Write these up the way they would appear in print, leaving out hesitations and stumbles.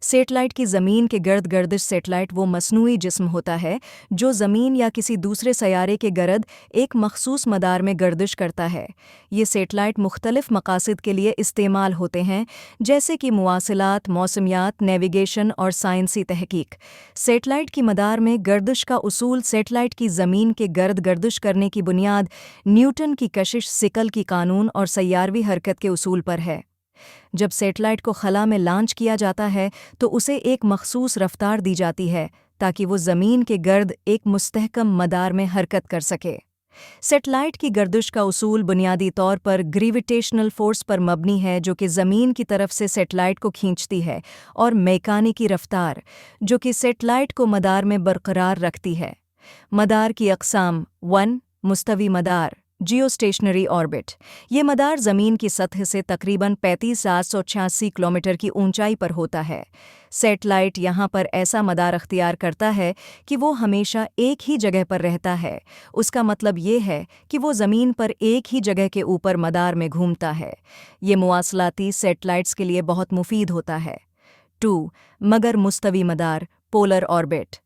Satellite کی زمین کے گرد گردش سیٹلائٹ وہ مصنوعی جسم ہوتا ہے جو زمین یا کسی دوسرے سیارے کے گرد ایک مخصوص مدار میں گردش کرتا ہے۔ یہ سیٹلائٹ مختلف مقاصد کے لیے استعمال ہوتے ہیں، جیسے کہ مواصلات، موسمیات، نیویگیشن اور سائنسی تحقیق۔ سیٹلائٹ کی مدار میں گردش کا اصول سیٹلائٹ کی زمین کے گرد گردش کرنے کی بنیاد نیوٹن کی کشش ثقل کی قانون اور سیاروی حرکت کے اصول پر ہے۔ جب سیٹلائٹ کو خلا میں لانچ کیا جاتا ہے تو اسے ایک مخصوص رفتار دی جاتی ہے تاکہ وہ زمین کے گرد ایک مستحکم مدار میں حرکت کر سکے۔ سیٹلائٹ کی گردش کا اصول بنیادی طور پر گریویٹیشنل فورس پر مبنی ہے جو کہ زمین کی طرف سے سیٹلائٹ کو کھینچتی ہے، اور میکانیکی رفتار جو کہ سیٹلائٹ کو مدار میں برقرار رکھتی ہے۔ مدار کی اقسام 1 مستوی مدار جیو اسٹیشنری آربٹ۔ یہ مدار زمین کی سطح سے تقریباً 35,786 کلومیٹر کی اونچائی پر ہوتا ہے۔ سیٹلائٹ یہاں پر ایسا مدار اختیار کرتا ہے کہ وہ ہمیشہ ایک ہی جگہ پر رہتا ہے۔ اس کا مطلب یہ ہے کہ وہ زمین پر ایک ہی جگہ کے اوپر مدار میں گھومتا ہے۔ یہ مواصلاتی سیٹلائٹس کے لیے بہت مفید ہوتا ہے۔ 2 مگر مستوی مدار پولر آربٹ۔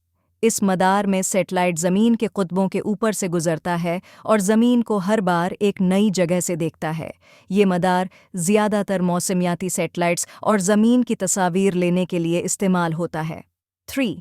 اس مدار میں سیٹلائٹ زمین کے قطبوں کے اوپر سے گزرتا ہے اور زمین کو ہر بار ایک نئی جگہ سے دیکھتا ہے۔ یہ مدار زیادہ تر موسمیاتی سیٹلائٹس اور زمین کی تصاویر لینے کے لیے استعمال ہوتا ہے۔ 3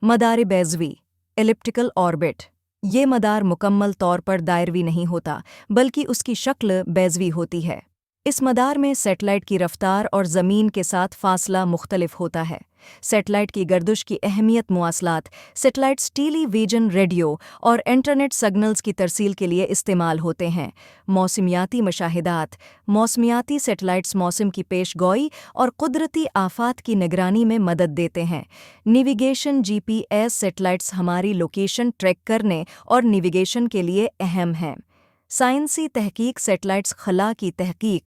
مدار بیضوی ایلپٹیکل آربٹ۔ یہ مدار مکمل طور پر دائروی نہیں ہوتا بلکہ اس کی شکل بیضوی ہوتی ہے۔ اس مدار میں سیٹلائٹ کی رفتار اور زمین کے ساتھ فاصلہ مختلف ہوتا ہے۔ سیٹلائٹ کی گردش کی اہمیت مواصلات، سیٹلائٹس ٹیلی ویژن، ریڈیو اور انٹرنیٹ سگنلز کی ترسیل کے لیے استعمال ہوتے ہیں۔ موسمیاتی مشاہدات، موسمیاتی سیٹلائٹس موسم کی پیش گوئی اور قدرتی آفات کی نگرانی میں مدد دیتے ہیں۔ نیویگیشن GPS سیٹلائٹس ہماری لوکیشن ٹریک کرنے اور نیویگیشن کے لیے اہم ہیں۔ سائنسی تحقیق سیٹلائٹس خلا کی تحقیق